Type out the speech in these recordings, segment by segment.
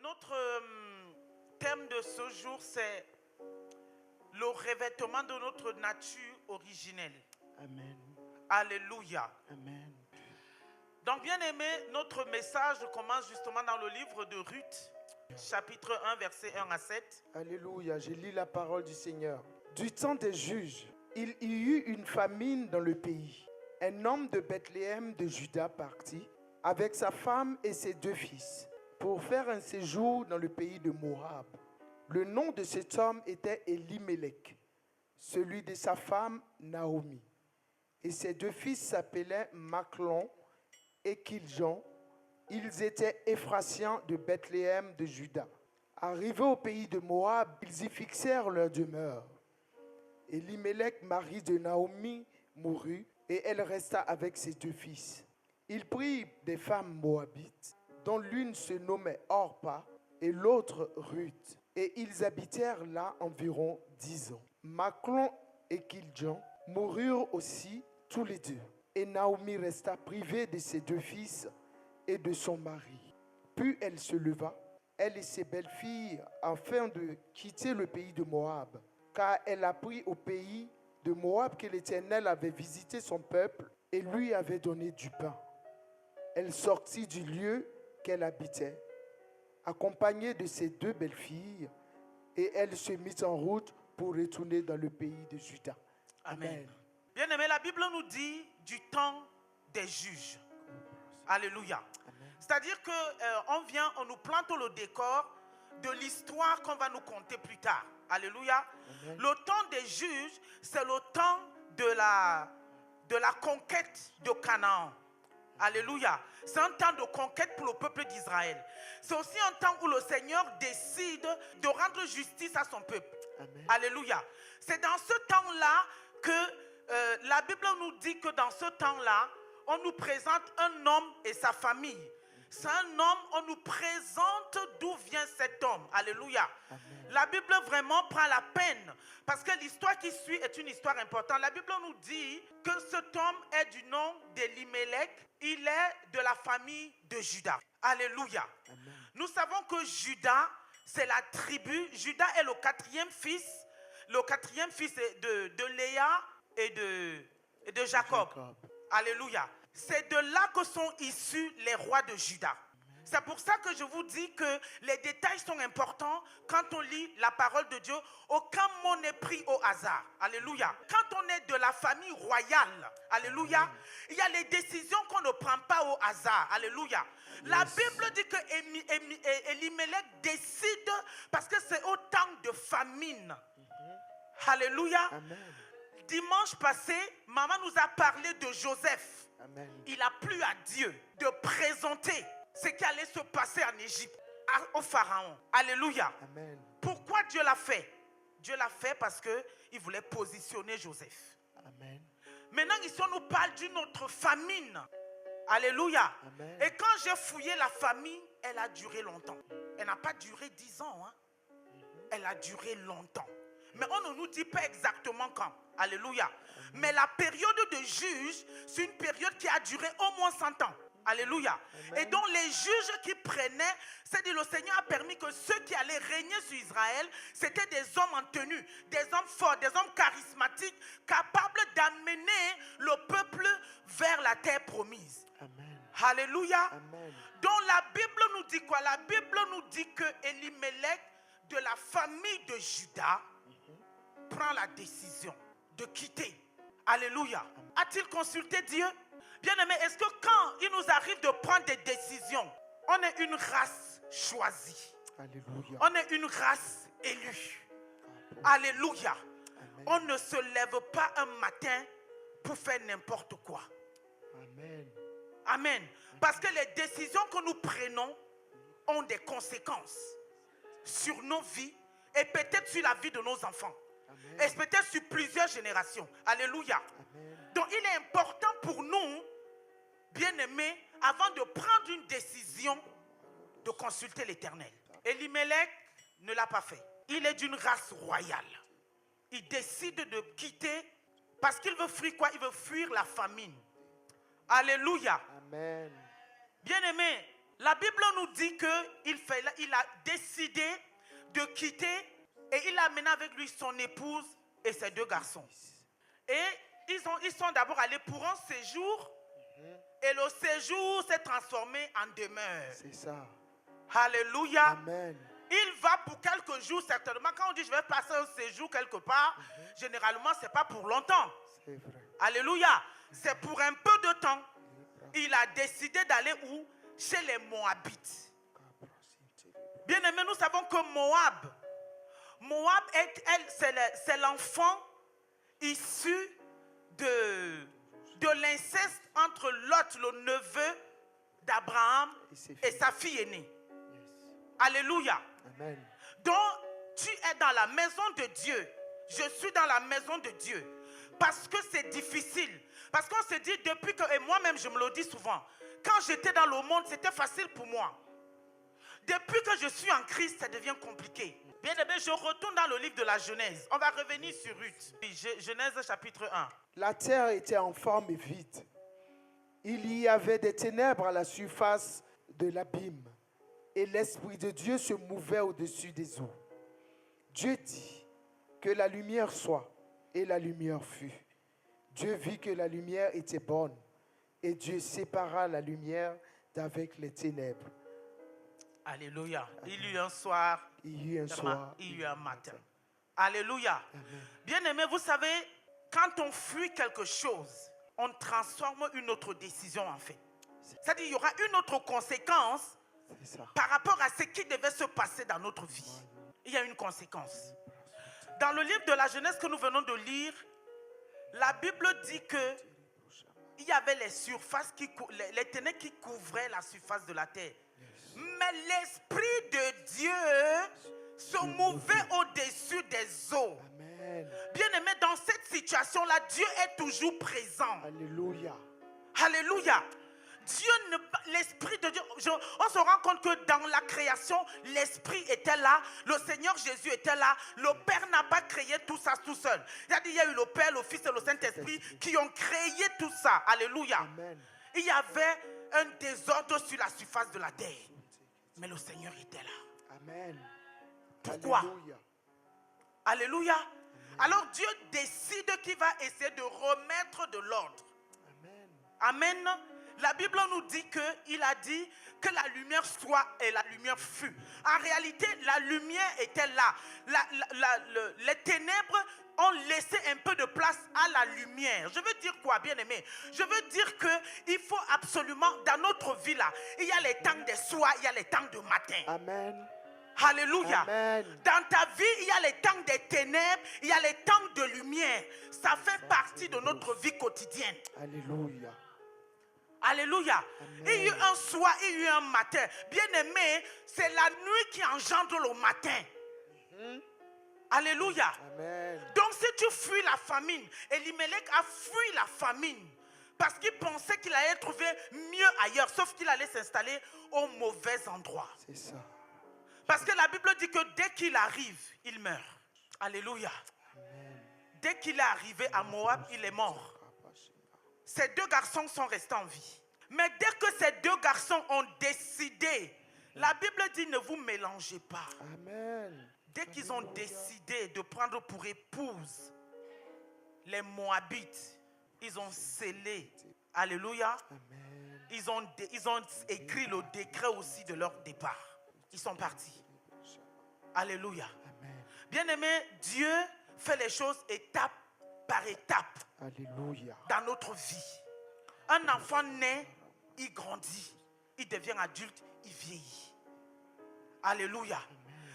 Notre thème de ce jour, c'est le revêtement de notre nature originelle. Amen. Alléluia. Amen. Donc, bien aimé, notre message commence justement dans le livre de Ruth, chapitre 1, versets 1 à 7. Alléluia, je lis la parole du Seigneur. Du temps des juges, il y eut une famine dans le pays. Un homme de Bethléem de Juda partit avec sa femme et ses 2 fils pour faire un séjour dans le pays de Moab. Le nom de cet homme était Elimelech, celui de sa femme Naomi. Et ses 2 fils s'appelaient Machlon et Kiljon. Ils étaient Éphrasiens de Bethléem de Juda. Arrivés au pays de Moab, ils y fixèrent leur demeure. Elimelech, mari de Naomi, mourut et elle resta avec ses 2 fils. Il prit des femmes moabites, dont l'une se nommait Orpa et l'autre Ruth, et ils habitèrent là environ 10 ans. Machlon et Kiljon moururent aussi tous les 2, et Naomi resta privée de ses 2 fils et de son mari. Puis elle se leva, elle et ses belles-filles, afin de quitter le pays de Moab, car elle apprit au pays de Moab que l'Éternel avait visité son peuple et lui avait donné du pain. Elle sortit du lieu qu'elle habitait, accompagnée de ses 2 belles-filles, et elle se mit en route pour retourner dans le pays de Juda. Amen. Bien aimé, la Bible nous dit du temps des juges. Alléluia. C'est-à-dire qu'on nous plante le décor de l'histoire qu'on va nous conter plus tard. Alléluia. Amen. Le temps des juges, c'est le temps de la conquête de Canaan. Alléluia. C'est un temps de conquête pour le peuple d'Israël. C'est aussi un temps où le Seigneur décide de rendre justice à son peuple. Amen. Alléluia. C'est dans ce temps-là que la Bible nous dit que dans ce temps-là, on nous présente un homme et sa famille. C'est un homme, on nous présente d'où vient cet homme. Alléluia. Amen. La Bible vraiment prend la peine parce que l'histoire qui suit est une histoire importante. La Bible nous dit que cet homme est du nom d'Elimelech. Il est de la famille de Juda. Alléluia. Amen. Nous savons que Juda, c'est la tribu. Juda est le 4e fils. Le 4e fils de Léa et de Jacob. Alléluia. C'est de là que sont issus les rois de Juda. C'est pour ça que je vous dis que les détails sont importants quand on lit la parole de Dieu. Aucun mot n'est pris au hasard. Alléluia. Quand on est de la famille royale, alléluia, il y a les décisions qu'on ne prend pas au hasard. Alléluia. La Bible dit que Elimelech décide parce que c'est au temps de famine. Alléluia. Amen. Dimanche passé, maman nous a parlé de Joseph. Amen. Il a plu à Dieu de présenter ce qui allait se passer en Égypte au Pharaon. Alléluia. Amen. Pourquoi Dieu l'a fait? Dieu l'a fait parce qu'il voulait positionner Joseph. Amen. Maintenant, ici, on nous parle d'une autre famine. Alléluia. Amen. Et quand j'ai fouillé la famine, elle a duré longtemps. Elle n'a pas duré 10 ans. Elle a duré longtemps. Mais on ne nous dit pas exactement quand. Alléluia. Amen. Mais la période de juge, c'est une période qui a duré au moins 100 ans. Alléluia. Amen. Et donc les juges qui prenaient, c'est-à-dire le Seigneur a permis que ceux qui allaient régner sur Israël, c'était des hommes en tenue, des hommes forts, des hommes charismatiques, capables d'amener le peuple vers la terre promise. Amen. Alléluia. Amen. Donc la Bible nous dit quoi? La Bible nous dit que Elimelech, de la famille de Juda, prend la décision de quitter. Alléluia. A-t-il consulté Dieu? Bien aimé, est-ce que quand il nous arrive de prendre des décisions, on est une race choisie? Alléluia. On est une race élue. Alléluia. Amen. On ne se lève pas un matin pour faire n'importe quoi. Amen. Amen. Parce que les décisions que nous prenons ont des conséquences sur nos vies et peut-être sur la vie de nos enfants. Amen. Et peut-être sur plusieurs générations. Alléluia. Amen. Donc il est important pour nous, bien-aimés, avant de prendre une décision, de consulter l'Éternel. Elimelech ne l'a pas fait. Il est d'une race royale. Il décide de quitter parce qu'il veut fuir quoi? Il veut fuir la famine. Alléluia. Amen. Bien-aimés, La Bible nous dit qu'il a décidé de quitter et il a amené avec lui son épouse et ses 2 garçons. Et ils sont d'abord allés pour un séjour et le séjour s'est transformé en demeure. C'est ça. Alléluia. Amen. Il va pour quelques jours certainement. Quand on dit je vais passer un séjour quelque part, généralement ce n'est pas pour longtemps. C'est vrai. Alléluia. C'est pour un peu de temps. Il a décidé d'aller où? Chez les Moabites. Bien aimé, nous savons que Moab c'est l'enfant issu de l'inceste entre Lot, le neveu d'Abraham, et sa fille aînée. Yes. Alléluia. Amen. Donc, tu es dans la maison de Dieu. Je suis dans la maison de Dieu. Parce que c'est difficile. Parce qu'on se dit depuis que, et moi-même je me le dis souvent, quand j'étais dans le monde, c'était facile pour moi. Depuis que je suis en Christ, ça devient compliqué. Bien aimé, je retourne dans le livre de la Genèse. On va revenir sur Ruth. Genèse chapitre 1. La terre était en forme et vide. Il y avait des ténèbres à la surface de l'abîme, et l'Esprit de Dieu se mouvait au-dessus des eaux. Dieu dit que la lumière soit, et la lumière fut. Dieu vit que la lumière était bonne, et Dieu sépara la lumière d'avec les ténèbres. Alléluia. Il y eut un soir, Il y eut un soir, il y eut un matin. Alléluia. Amen. Bien aimé, vous savez, quand on fuit quelque chose, on transforme une autre décision en fait. C'est-à-dire qu'il y aura une autre conséquence C'est ça. par rapport à ce qui devait se passer dans notre vie. Il y a une conséquence. Dans le livre de la Genèse que nous venons de lire, la Bible dit que il y avait les surfaces, les ténèbres qui couvraient la surface de la terre. Mais l'Esprit de Dieu se mouvait au-dessus des eaux. Amen. Bien aimé, dans cette situation-là, Dieu est toujours présent. Alléluia. Alléluia. L'Esprit de Dieu, on se rend compte que dans la création, l'Esprit était là, le Seigneur Jésus était là, le Père n'a pas créé tout ça tout seul. Il y a eu le Père, le Fils et le Saint-Esprit qui ont créé tout ça. Alléluia. Amen. Il y avait un désordre sur la surface de la terre, mais le Seigneur était là. Amen. Pourquoi? Alléluia. Alléluia. Alors Dieu décide qu'il va essayer de remettre de l'ordre. Amen. Amen. La Bible nous dit qu'il a dit que la lumière soit et la lumière fut. En réalité, la lumière était là. Les ténèbres ont laissé un peu de place à la lumière. Je veux dire quoi, bien-aimé? Je veux dire qu'il faut absolument, dans notre vie là, il y a les temps de soir, il y a les temps de matin. Amen. Alléluia. Amen. Dans ta vie, il y a les temps des ténèbres, il y a les temps de lumière. Ça fait partie de notre vie quotidienne. Alléluia. Alléluia. Amen. Il y a eu un soir, il y a eu un matin. Bien aimé, c'est la nuit qui engendre le matin. Alléluia. Amen. Donc si tu fuis la famine, Elimelech a fui la famine parce qu'il pensait qu'il allait trouver mieux ailleurs, sauf qu'il allait s'installer au mauvais endroit. C'est ça. Parce que la Bible dit que dès qu'il arrive, il meurt. Alléluia. Amen. Dès qu'il est arrivé à Moab, il est mort. Ces 2 garçons sont restés en vie. Mais dès que ces 2 garçons ont décidé, la Bible dit ne vous mélangez pas. Amen. Dès qu'ils ont décidé de prendre pour épouse les Moabites, ils ont scellé. Alléluia. Amen. Ils ont écrit le décret aussi de leur départ. Ils sont partis. Alléluia. Amen. Bien-aimé, Dieu fait les choses étape par étape. Alléluia. Dans notre vie. Un enfant naît, il grandit, il devient adulte, il vieillit. Alléluia.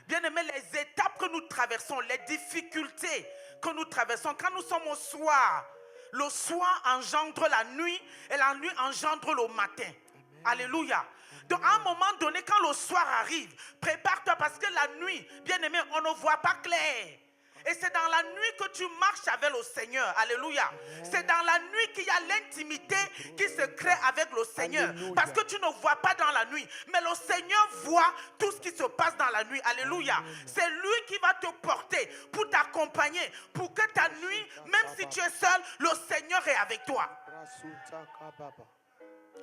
Bien-aimés, les étapes que nous traversons, les difficultés que nous traversons, quand nous sommes au soir, le soir engendre la nuit et la nuit engendre le matin. Amen. Alléluia. Donc à un moment donné, quand le soir arrive, prépare-toi parce que la nuit, bien-aimé, on ne voit pas clair. Et c'est dans la nuit que tu marches avec le Seigneur. Alléluia. C'est dans la nuit qu'il y a l'intimité qui se crée avec le Seigneur. Alléluia. Parce que tu ne vois pas dans la nuit. Mais le Seigneur voit tout ce qui se passe dans la nuit. Alléluia. C'est lui qui va te porter pour t'accompagner. Pour que ta nuit, même si tu es seul, le Seigneur est avec toi.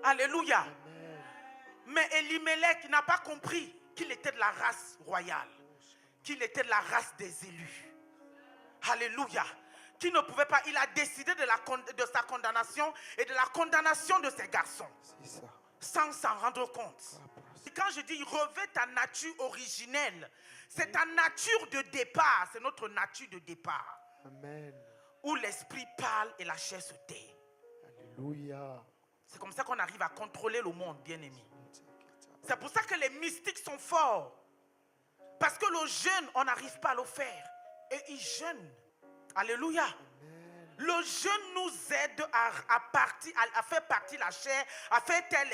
Alléluia. Mais Elimelech n'a pas compris qu'il était de la race royale, qu'il était de la race des élus. Alléluia. Qui ne pouvait pas, il a décidé de sa condamnation et de la condamnation de ses garçons. C'est ça. Sans s'en rendre compte. Et quand je dis revêt ta nature originelle, c'est ta nature de départ, c'est notre nature de départ. Amen. Où l'esprit parle et la chair se tait. Alléluia. C'est comme ça qu'on arrive à contrôler le monde, bien-aimé. C'est pour ça que les mystiques sont forts. Parce que le jeûne, on n'arrive pas à le faire. Et ils jeûnent. Alléluia. Amen. Le jeûne nous aide à faire partir la chair, à faire taire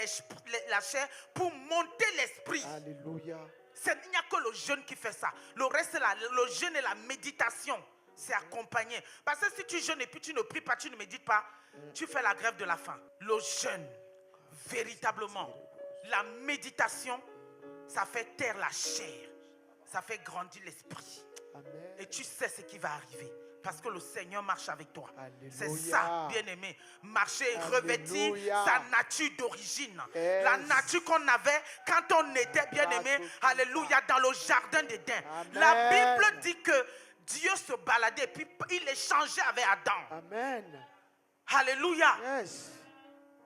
la chair pour monter l'esprit. Alléluia. Il n'y a que le jeûne qui fait ça. Le reste, le jeûne et la méditation, c'est accompagné. Parce que si tu jeûnes et puis tu ne pries pas, tu ne médites pas, tu fais la grève de la faim. Le jeûne, véritablement, la méditation, ça fait taire la chair. Ça fait grandir l'esprit. Amen. Et tu sais ce qui va arriver. Parce que le Seigneur marche avec toi. Alléluia. C'est ça, bien-aimé. Marcher, revêtir Alléluia. sa nature d'origine. Yes. La nature qu'on avait quand on était, bien-aimé, alléluia, dans le jardin d'Éden. Amen. La Bible dit que Dieu se baladait et puis il échangeait avec Adam. Amen. Alléluia. Yes.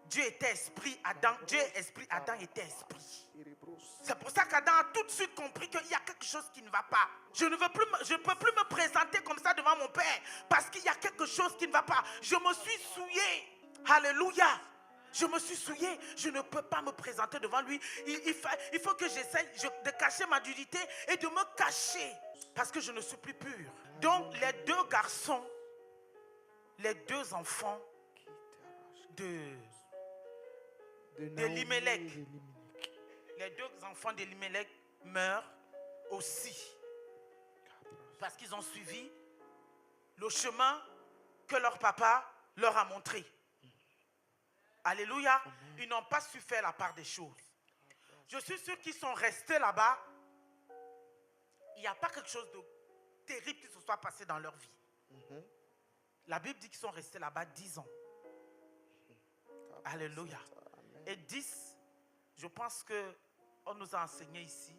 Dieu était esprit, Dieu est esprit, Adam était esprit. C'est pour ça qu'Adam a tout de suite compris qu'il y a quelque chose qui ne va pas. Je ne peux plus me présenter comme ça devant mon père parce qu'il y a quelque chose qui ne va pas. Je me suis souillé. Alléluia. Je me suis souillé. Je ne peux pas me présenter devant lui. Il faut que j'essaye de cacher ma nudité et de me cacher parce que je ne suis plus pur. Donc les deux garçons, les deux enfants d'Elimelech, les deux enfants d'Elimelech meurent aussi parce qu'ils ont suivi le chemin que leur papa leur a montré. Alléluia. Ils n'ont pas su faire la part des choses. Je suis sûr qu'ils sont restés là-bas. Il n'y a pas quelque chose de terrible qui se soit passé dans leur vie. La Bible dit qu'ils sont restés là-bas 10 ans. Alléluia. Et 10, je pense qu'on nous a enseigné ici,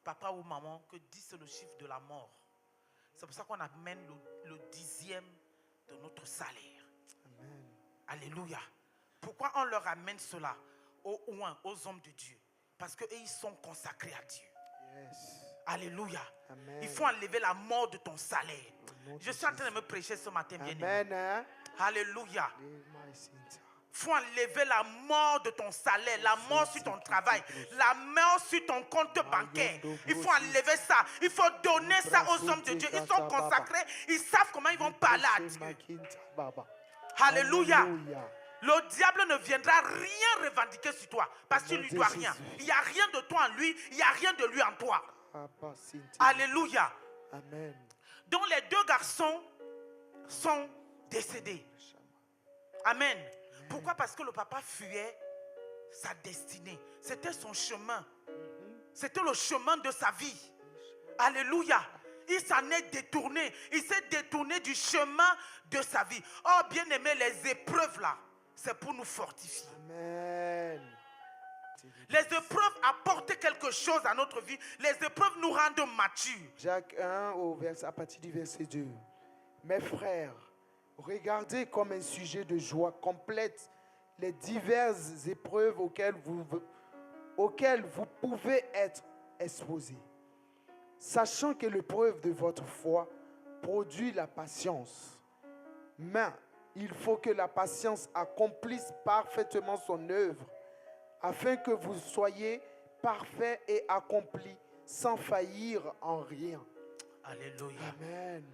papa ou maman, que 10 c'est le chiffre de la mort. C'est pour ça qu'on amène le 10e de notre salaire. Amen. Alléluia. Pourquoi on leur amène cela aux hommes de Dieu? Parce qu'eux, ils sont consacrés à Dieu. Yes. Alléluia. Amen. Il faut enlever la mort de ton salaire. Je suis en train de me prêcher ce matin, bien aimé. Amen. Alléluia. Il faut enlever la mort de ton salaire, la mort sur ton travail, la mort sur ton compte bancaire. Il faut enlever ça. Il faut donner ça aux hommes de Dieu. Ils sont consacrés. Ils savent comment ils vont parler à Dieu. Alléluia. Le diable ne viendra rien revendiquer sur toi parce que tu ne lui dois rien. Il n'y a rien de toi en lui. Il n'y a rien de lui en toi. Alléluia. Amen. Donc les deux garçons sont décédés. Amen. Pourquoi? Parce que le papa fuyait sa destinée. C'était son chemin. C'était le chemin de sa vie. Alléluia. Il s'en est détourné. Il s'est détourné du chemin de sa vie. Oh, bien aimé, les épreuves là, c'est pour nous fortifier. Amen. Les épreuves apportent quelque chose à notre vie. Les épreuves nous rendent matures. Jacques 1, à partir du verset 2. Mes frères, regardez comme un sujet de joie complète les diverses épreuves auxquelles vous pouvez être exposés, sachant que l'épreuve de votre foi produit la patience. Mais il faut que la patience accomplisse parfaitement son œuvre, afin que vous soyez parfaits et accomplis, sans faillir en rien. Alléluia. Amen.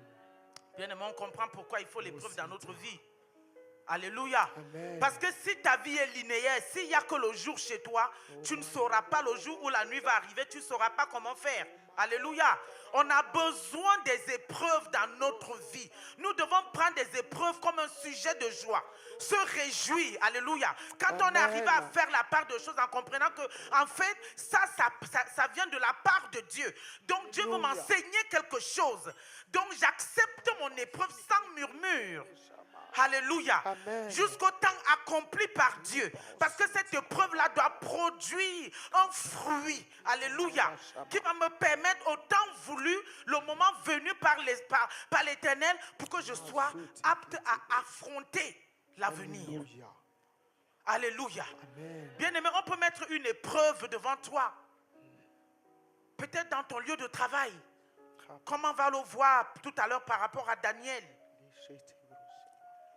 Bien aimé, on comprend pourquoi il faut l'épreuve dans notre vie. Alléluia. Amen. Parce que si ta vie est linéaire, s'il n'y a que le jour chez toi, tu ne sauras pas le jour où la nuit va arriver, tu ne sauras pas comment faire. Alléluia. On a besoin des épreuves dans notre vie. Nous devons prendre des épreuves comme un sujet de joie. Se réjouir. Alléluia. Quand on est arrivé à faire la part de choses en comprenant que, en fait, ça vient de la part de Dieu. Donc Dieu veut m'enseigner quelque chose. Donc j'accepte mon épreuve sans murmure. Alléluia. Amen. Jusqu'au temps accompli par Dieu. Parce que cette épreuve-là doit produire un fruit. Alléluia. Qui va me permettre au temps voulu, le moment venu par l'Éternel, pour que je sois apte à affronter l'avenir. Alléluia. Bien-aimé, on peut mettre une épreuve devant toi. Peut-être dans ton lieu de travail. Comme on va le voir tout à l'heure par rapport à Daniel.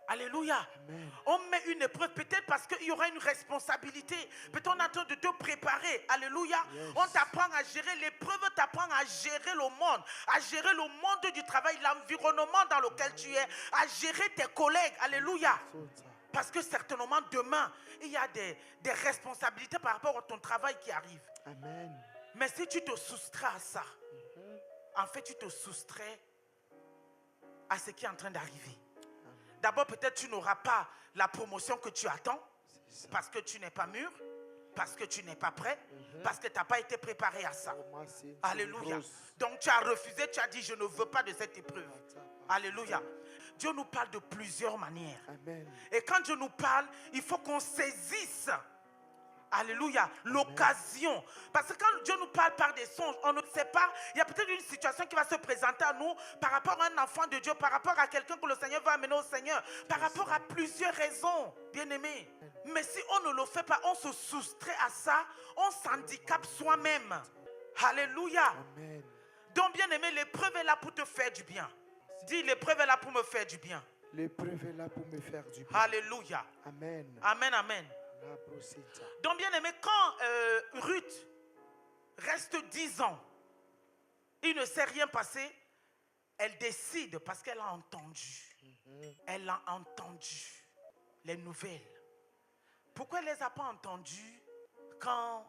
Alléluia. Amen. On met une épreuve peut-être parce qu'il y aura une responsabilité. Peut-être on est en train de te préparer. Alléluia. Yes. On t'apprend à gérer l'épreuve, t'apprend à gérer le monde, à gérer le monde du travail, l'environnement dans lequel tu es, à gérer tes collègues. Alléluia. Parce que certainement demain, il y a des responsabilités par rapport à ton travail qui arrivent. Amen. Mais si tu te soustrais à ça, en fait tu te soustrais à ce qui est en train d'arriver. D'abord, peut-être tu n'auras pas la promotion que tu attends parce que tu n'es pas mûr, parce que tu n'es pas prêt, parce que tu n'as pas été préparé à ça. Alléluia. Donc tu as refusé, tu as dit je ne veux pas de cette épreuve. Alléluia. Dieu nous parle de plusieurs manières. Amen. Et quand Dieu nous parle, il faut qu'on saisisse. Alléluia, l'occasion. Parce que quand Dieu nous parle par des songes, on ne sait pas, il y a peut-être une situation qui va se présenter à nous par rapport à un enfant de Dieu, par rapport à quelqu'un que le Seigneur va amener au Seigneur, par rapport à plusieurs raisons, bien-aimés. Mais si on ne le fait pas, on se soustrait à ça, on s'handicape soi-même. Alléluia. Amen. Donc, bien-aimé, l'épreuve est là pour te faire du bien. Dis, l'épreuve est là pour me faire du bien. L'épreuve est là pour me faire du bien. Alléluia. Amen. Amen, amen. Donc bien aimé, quand Ruth reste 10 ans, il ne s'est rien passé, elle décide parce qu'elle a entendu. Elle a entendu les nouvelles. Pourquoi elle ne les a pas entendues quand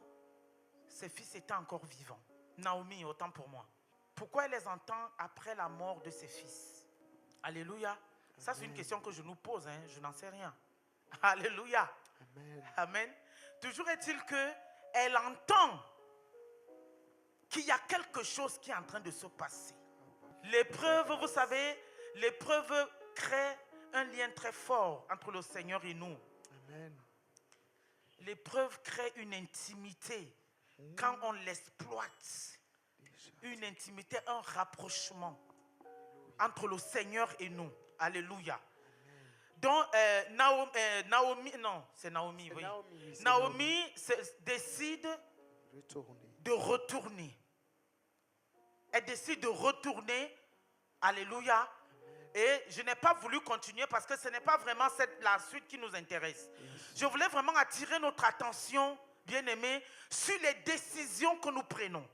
ses fils étaient encore vivants? Naomi, autant pour moi. Pourquoi elle les entend après la mort de ses fils? Alléluia. Ça c'est une question que je nous pose, hein. Je n'en sais rien. Alléluia. Amen. Amen. Toujours est-il qu'elle entend qu'il y a quelque chose qui est en train de se passer. L'épreuve, vous savez, l'épreuve crée un lien très fort entre le Seigneur et nous. Amen. L'épreuve crée une intimité quand on l'exploite. Une intimité, un rapprochement entre le Seigneur et nous. Alléluia. Donc, Naomi, non, c'est Naomi, oui. Naomi décide de retourner. Elle décide de retourner. Alléluia. Et je n'ai pas voulu continuer parce que ce n'est pas vraiment la suite qui nous intéresse. Je voulais vraiment attirer notre attention, bien-aimés, sur les décisions que nous prenons.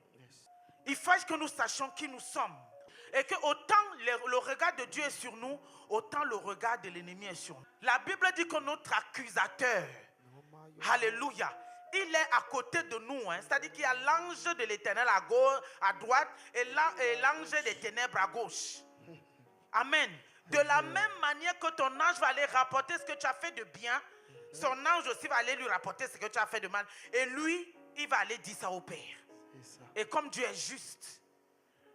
Il faut que nous sachions qui nous sommes. Et que autant le regard de Dieu est sur nous, autant le regard de l'ennemi est sur nous. La Bible dit que notre accusateur, alléluia, il est à côté de nous. Hein. C'est-à-dire qu'il y a l'ange de l'Éternel à gauche, à droite, et l'ange des ténèbres à gauche. Amen. De la même manière que ton ange va aller rapporter ce que tu as fait de bien, son ange aussi va aller lui rapporter ce que tu as fait de mal. Et lui, il va aller dire ça au Père. Et comme Dieu est juste,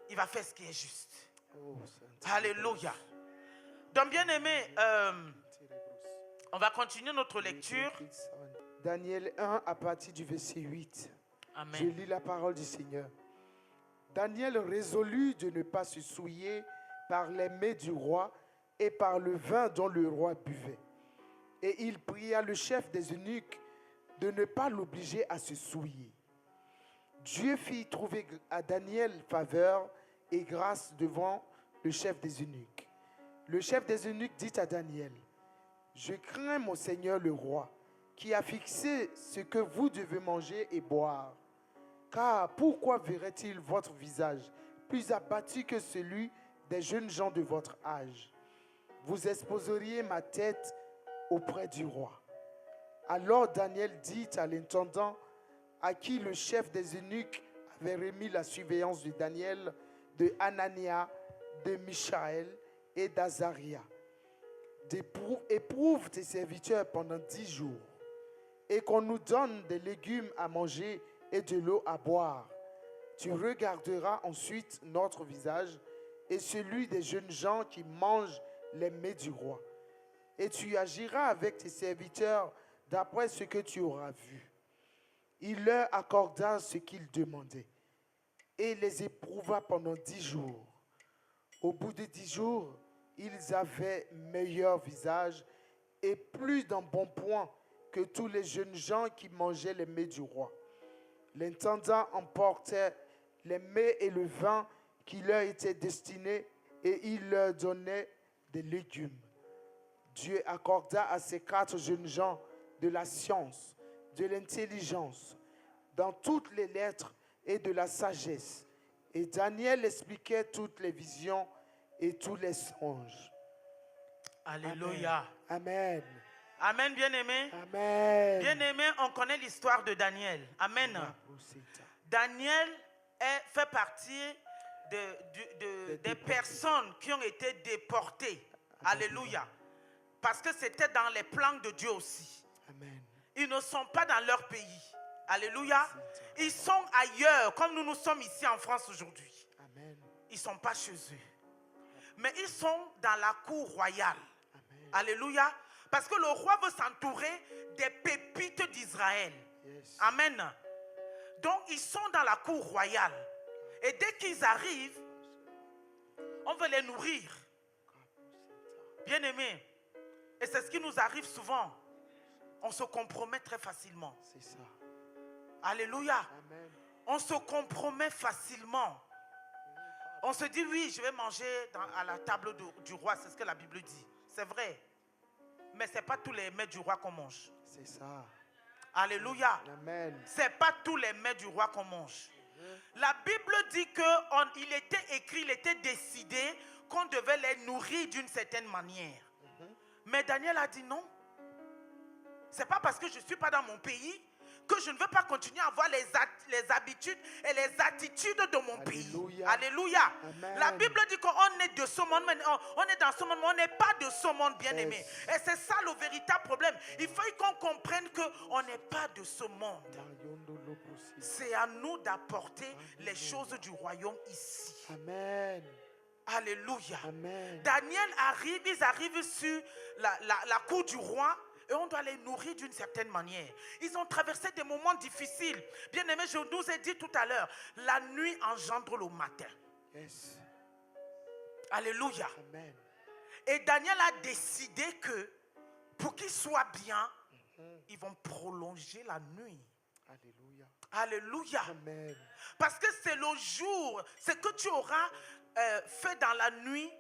il va faire ce qui est juste. Alléluia. Donc bien aimé, on va continuer notre lecture. Daniel 1 à partir du verset 8. Amen. Je lis la parole du Seigneur. Daniel résolut de ne pas se souiller par les mets du roi et par le vin dont le roi buvait. Et il pria le chef des eunuques de ne pas l'obliger à se souiller. Dieu fit trouver à Daniel faveur et grâce devant le chef des eunuques. Le chef des eunuques dit à Daniel, « Je crains mon Seigneur le roi, qui a fixé ce que vous devez manger et boire. Car pourquoi verrait-il votre visage plus abattu que celui des jeunes gens de votre âge? Vous exposeriez ma tête auprès du roi. » Alors Daniel dit à l'intendant, à qui le chef des eunuques avait remis la surveillance de Daniel, de Anania, de Michaël et d'Azaria. Éprouve tes serviteurs pendant 10 jours, et qu'on nous donne des légumes à manger et de l'eau à boire. Tu regarderas ensuite notre visage et celui des jeunes gens qui mangent les mets du roi. Et tu agiras avec tes serviteurs d'après ce que tu auras vu. Il leur accorda ce qu'ils demandaient et les éprouva pendant 10 jours. Au bout de 10 jours, ils avaient meilleur visage et plus d'embonpoint que tous les jeunes gens qui mangeaient les mets du roi. L'intendant emportait les mets et le vin qui leur étaient destinés et il leur donnait des légumes. Dieu accorda à ces 4 jeunes gens de la science, de l'intelligence, dans toutes les lettres et de la sagesse. Et Daniel expliquait toutes les visions et tous les songes. Alléluia. Amen. Amen, bien-aimé. Amen. Bien-aimé, on connaît l'histoire de Daniel. Amen. Daniel fait partie des personnes qui ont été déportées. Alléluia. Parce que c'était dans les plans de Dieu aussi. Amen. Ils ne sont pas dans leur pays. Alléluia. Ils sont ailleurs, comme nous sommes ici en France aujourd'hui. Amen. Ils ne sont pas chez eux. Mais ils sont dans la cour royale. Amen. Alléluia. Parce que le roi veut s'entourer des pépites d'Israël. Yes. Amen. Donc ils sont dans la cour royale. Et dès qu'ils arrivent, on veut les nourrir. Bien-aimés. Et c'est ce qui nous arrive souvent. On se compromet très facilement. C'est ça. Alléluia. Amen. On se compromet facilement. On se dit oui, je vais manger à la table du roi. C'est ce que la Bible dit. C'est vrai. Mais ce n'est pas tous les mets du roi qu'on mange. C'est ça. Alléluia. Amen. Ce n'est pas tous les mets du roi qu'on mange. La Bible dit qu'il était écrit, il était décidé qu'on devait les nourrir d'une certaine manière. Mais Daniel a dit non. Ce n'est pas parce que je ne suis pas dans mon pays que je ne veux pas continuer à avoir les habitudes et les attitudes de mon pays. Alléluia. Amen. La Bible dit qu'on est de ce monde, on est dans ce monde, mais on n'est pas de ce monde, bien-aimé. Yes. Et c'est ça le véritable problème. Il faut qu'on comprenne qu'on n'est pas de ce monde. C'est à nous d'apporter les choses du royaume ici. Amen. Alléluia. Amen. Daniel arrive, ils arrivent sur la cour du roi. Et on doit les nourrir d'une certaine manière. Ils ont traversé des moments difficiles. Bien aimé, je nous ai dit tout à l'heure, la nuit engendre le matin. Yes. Alléluia. Amen. Et Daniel a décidé que pour qu'ils soient bien, ils vont prolonger la nuit. Alléluia. Alléluia. Amen. Parce que c'est le jour, ce que tu auras fait dans la nuit,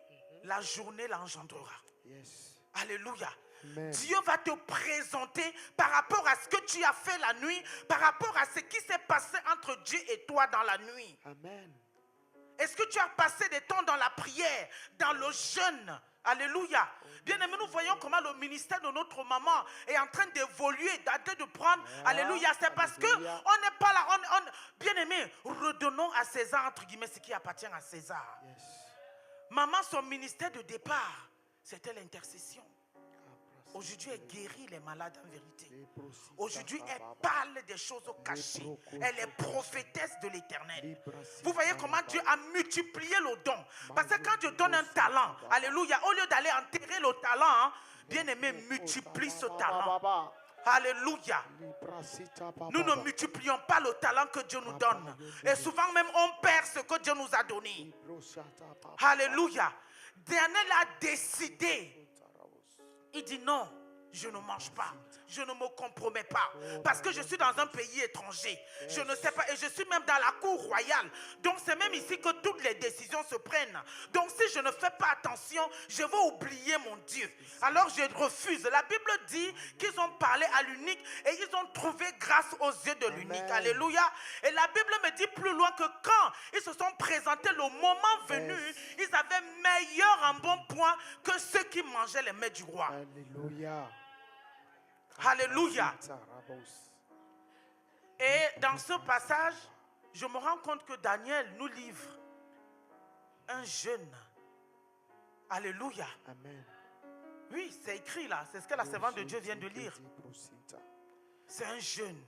la journée l'engendrera. Yes. Alléluia. Amen. Dieu va te présenter par rapport à ce que tu as fait la nuit, par rapport à ce qui s'est passé entre Dieu et toi dans la nuit. Amen. Est-ce que tu as passé des temps dans la prière, dans le jeûne? Alléluia. Bien aimé, nous voyons comment le ministère de notre maman est en train d'évoluer, de prendre. Alléluia. C'est parce qu'on n'est pas là. Bien aimé, redonnons à César, entre guillemets, ce qui appartient à César. Yes. Maman, son ministère de départ, c'était l'intercession. Aujourd'hui, elle guérit les malades en vérité. Aujourd'hui, elle parle des choses cachées. Elle est prophétesse de l'éternel. Vous voyez comment Dieu a multiplié le don. Parce que quand Dieu donne un talent, alléluia, au lieu d'aller enterrer le talent, bien aimé, multiplie ce talent. Alléluia. Nous ne multiplions pas le talent que Dieu nous donne. Et souvent même, on perd ce que Dieu nous a donné. Alléluia. Daniel a décidé. Il dit non, je ne mange pas, je ne me compromets pas, parce que je suis dans un pays étranger, je ne sais pas, et je suis même dans la cour royale, donc c'est même ici que toutes les décisions se prennent. Donc si je ne fais pas attention, je vais oublier mon Dieu, alors je refuse. La Bible dit qu'ils ont parlé à l'unique et ils ont trouvé grâce aux yeux de l'unique. Alléluia. Et la Bible me dit plus loin que quand ils se sont présentés le moment venu, ils avaient meilleur en bon point que ceux qui mangeaient les mets du roi. Alléluia. Alléluia. Et dans ce passage, je me rends compte que Daniel nous livre un jeûne. Alléluia. Amen. Oui, c'est écrit là. C'est ce que la servante de Dieu vient de lire. C'est un jeûne.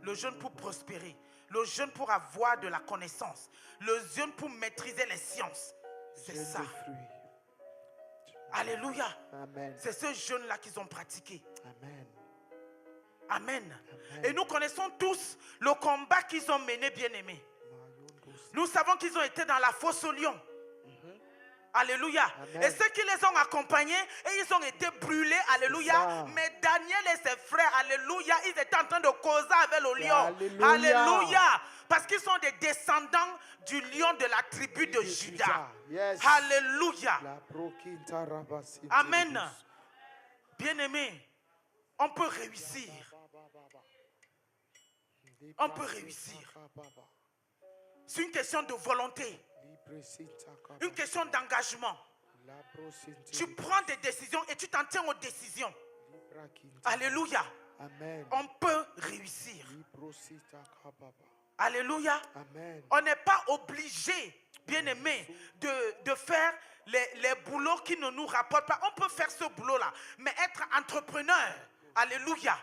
Le jeûne pour prospérer. Le jeûne pour avoir de la connaissance. Le jeûne pour maîtriser les sciences. C'est Jeûne ça. de fruits. Alléluia. Amen. C'est ce jeûne-là qu'ils ont pratiqué. Amen. Amen. Amen. Et nous connaissons tous le combat qu'ils ont mené, bien-aimés. Nous savons qu'ils ont été dans la fosse au lion. Alléluia. Amen. Et ceux qui les ont accompagnés, et ils ont été brûlés. Alléluia. Mais Daniel et ses frères, alléluia, ils étaient en train de causer avec le lion. Alléluia. Alléluia. Parce qu'ils sont des descendants du lion de la tribu de Juda. Yes. Alléluia. La broquinta rabasi. Amen. Bien-aimés, on peut réussir. On peut réussir. C'est une question de volonté. Une question d'engagement. Tu prends des décisions et tu t'en tiens aux décisions. Alléluia. Amen. On peut réussir. Alléluia. Amen. On n'est pas obligé, bien-aimé, de faire les boulots qui ne nous rapportent pas. On peut faire ce boulot-là, mais être entrepreneur. Alléluia.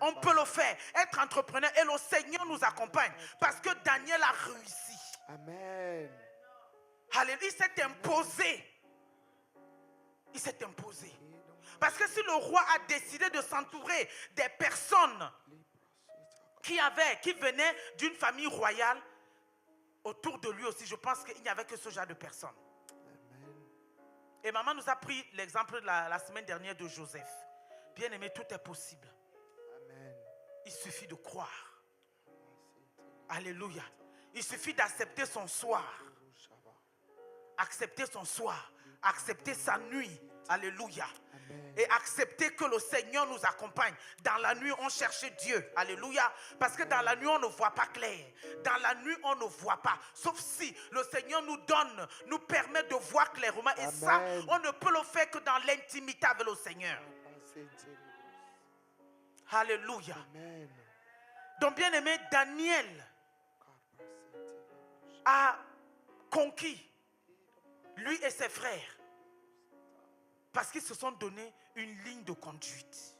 On peut le faire. Être entrepreneur et le Seigneur nous accompagne. Parce que Daniel a réussi. Amen. Alléluia. Il s'est imposé. Il s'est imposé. Parce que si le roi a décidé de s'entourer des personnes qui venaient d'une famille royale, autour de lui aussi, je pense qu'il n'y avait que ce genre de personnes. Amen. Et maman nous a pris l'exemple de la semaine dernière de Joseph. Bien aimé, tout est possible. Amen. Il suffit de croire. Alléluia. Il suffit d'accepter son soir. Accepter son soir. Accepter sa nuit. Alléluia. Amen. Et accepter que le Seigneur nous accompagne. Dans la nuit, on cherche Dieu. Alléluia. Parce que dans la nuit, on ne voit pas clair. Dans la nuit, on ne voit pas. Sauf si le Seigneur nous permet de voir clairement. Et Amen. ça, on ne peut le faire que dans l'intimité avec le Seigneur. Alléluia. Amen. Donc, bien aimé, Daniel a conquis, lui et ses frères, parce qu'ils se sont donné une ligne de conduite.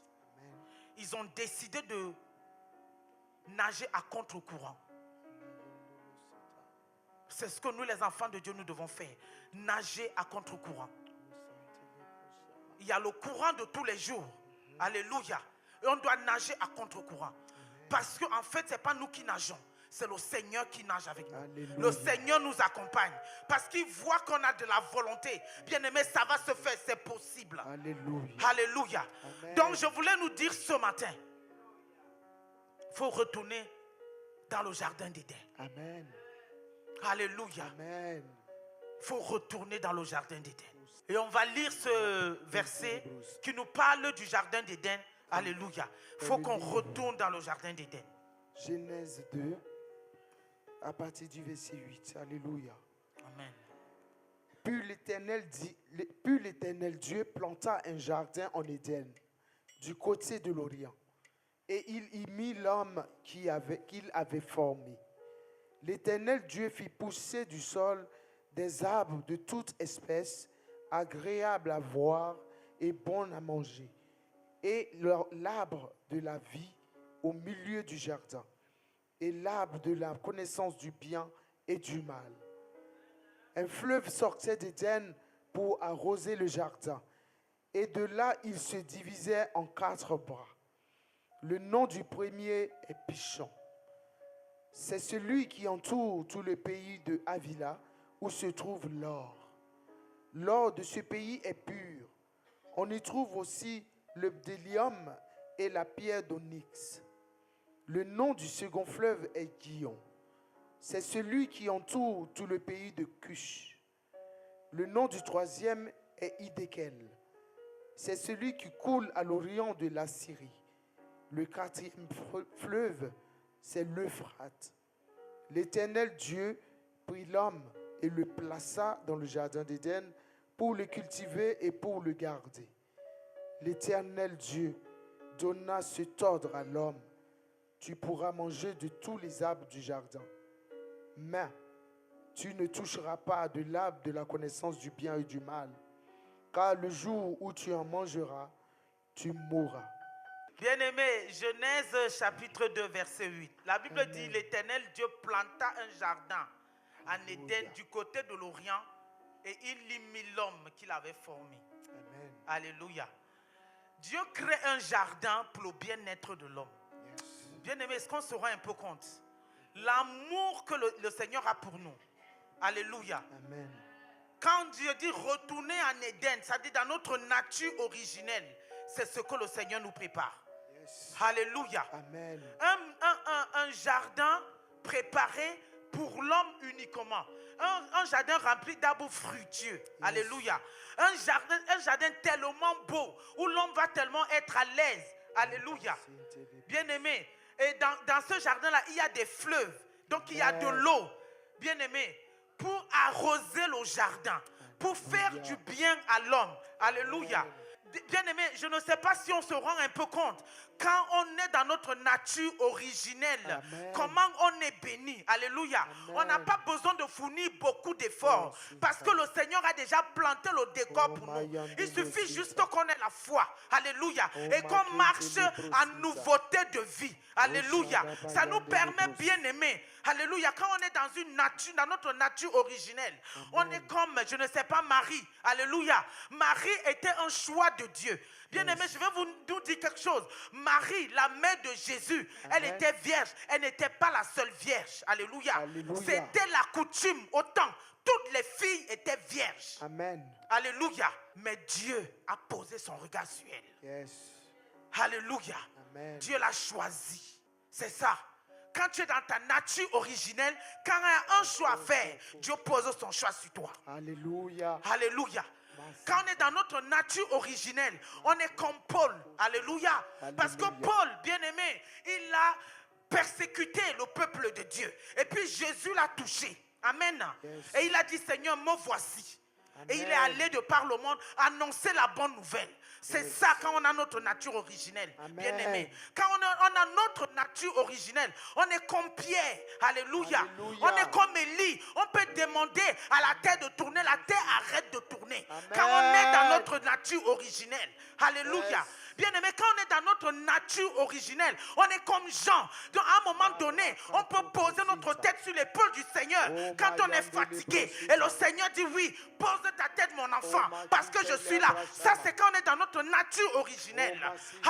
Ils ont décidé de nager à contre-courant. C'est ce que nous, les enfants de Dieu, nous devons faire. Nager à contre-courant. Il y a le courant de tous les jours. Alléluia. Et on doit nager à contre-courant. Parce qu'en fait, ce n'est pas nous qui nageons. C'est le Seigneur qui nage avec nous. Alléluia. Le Seigneur nous accompagne. Parce qu'il voit qu'on a de la volonté. Bien aimé, ça va se faire. C'est possible. Alléluia. Alléluia. Amen. Donc, je voulais nous dire ce matin, il faut retourner dans le jardin d'Éden. Amen. Alléluia. Amen. Il faut retourner dans le jardin d'Éden. Et on va lire ce verset qui nous parle du jardin d'Éden. Alléluia. Il faut qu'on retourne dans le jardin d'Éden. Genèse 2, à partir du verset 8. Alléluia. Amen. Puis l'Éternel Dieu planta un jardin en Éden, du côté de l'Orient, et il y mit l'homme qu'il avait formé. L'Éternel Dieu fit pousser du sol des arbres de toute espèce, agréables à voir et bons à manger, et l'arbre de la vie au milieu du jardin, et l'arbre de la connaissance du bien et du mal. Un fleuve sortait d'Éden pour arroser le jardin, et de là il se divisait en 4 bras. Le nom du premier est Pishon. C'est celui qui entoure tout le pays de Havila, où se trouve l'or. L'or de ce pays est pur. On y trouve aussi le bdellium et la pierre d'onyx. Le nom du second fleuve est Gihon. C'est celui qui entoure tout le pays de Cush. Le nom du troisième est Hiddekel. C'est celui qui coule à l'orient de la Syrie. Le 4e fleuve, c'est l'Euphrate. L'Éternel Dieu prit l'homme et le plaça dans le jardin d'Éden pour le cultiver et pour le garder. L'Éternel Dieu donna cet ordre à l'homme: tu pourras manger de tous les arbres du jardin, mais tu ne toucheras pas de l'arbre de la connaissance du bien et du mal, car le jour où tu en mangeras, tu mourras. Bien-aimé, Genèse chapitre 2, verset 8. La Bible Amen. dit, l'Éternel Dieu planta un jardin en Alléluia. Éden du côté de l'Orient et il y mit l'homme qu'il avait formé. Amen. Alléluia. Dieu crée un jardin pour le bien-être de l'homme. Yes. Bien-aimé, est-ce qu'on se rend un peu compte? L'amour que le Seigneur a pour nous. Alléluia. Amen. Quand Dieu dit retourner en Éden, ça dit dans notre nature originelle, c'est ce que le Seigneur nous prépare. Yes. Alléluia. Amen. Un jardin préparé pour l'homme uniquement. Un jardin rempli d'arbres fructueux. Yes. Alléluia. Un jardin tellement beau où l'homme va tellement être à l'aise. Alléluia. Bien-aimé. Et dans ce jardin-là, il y a des fleuves. Donc il y a de l'eau. Bien-aimé. Pour arroser le jardin. Pour faire du bien à l'homme. Alléluia. Bien-aimé, je ne sais pas si on se rend un peu compte. Quand on est dans notre nature originelle, Amen. comment on est béni. Alléluia. Amen. On n'a pas besoin de fournir beaucoup d'efforts. Parce que le Seigneur a déjà planté le décor pour nous. Il suffit juste qu'on ait la foi. Alléluia. Et qu'on marche en nouveauté de vie. Alléluia. Ça nous permet, bien-aimés. Alléluia. Quand on est dans une nature, dans notre nature originelle, on est comme, je ne sais pas, Marie. Alléluia. Marie était un choix de Dieu. Bien-aimé, je vais vous dire quelque chose. Marie, la mère de Jésus, elle était vierge. Elle n'était pas la seule vierge. Alléluia. Alléluia. C'était la coutume. Autant, toutes les filles étaient vierges. Amen. Alléluia. Mais Dieu a posé son regard sur elle. Yes. Alléluia. Amen. Dieu l'a choisi. C'est ça. Quand tu es dans ta nature originelle, quand il y a un choix à faire, Dieu pose son choix sur toi. Alléluia. Alléluia. Quand on est dans notre nature originelle, on est comme Paul. Alléluia. Parce que Paul, bien-aimé, il a persécuté le peuple de Dieu. Et puis Jésus l'a touché. Amen. Yes. Et il a dit, Seigneur, me voici. Amen. Et il est allé de par le monde annoncer la bonne nouvelle. C'est ça quand on a notre nature originelle. Bien-aimé. Quand on a notre nature originelle, on est comme Pierre. Alléluia. Alléluia. On est comme Élie. On peut demander à la terre de tourner. La terre arrête de tourner. Amen. Quand on est dans notre nature originelle. Alléluia. Yes. Bien-aimé, quand on est dans notre nature originelle, on est comme Jean. Donc, à un moment donné, on peut poser notre tête sur l'épaule du Seigneur quand on est fatigué. Et le Seigneur dit, oui, pose ta tête, mon enfant, parce que je suis là. Ça, c'est quand on est dans notre nature originelle.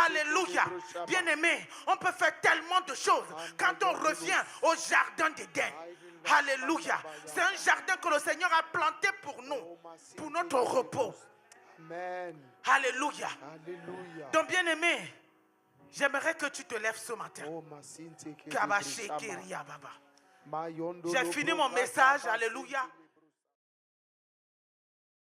Alléluia. Bien-aimé, on peut faire tellement de choses quand on revient au jardin d'Éden. Alléluia. C'est un jardin que le Seigneur a planté pour nous, pour notre repos. Amen. Alléluia. Alléluia. Donc, bien-aimé, j'aimerais que tu te lèves ce matin. Oh, ma sinte, Kabashekeriababa. Mayondo J'ai fini mon message. Alléluia.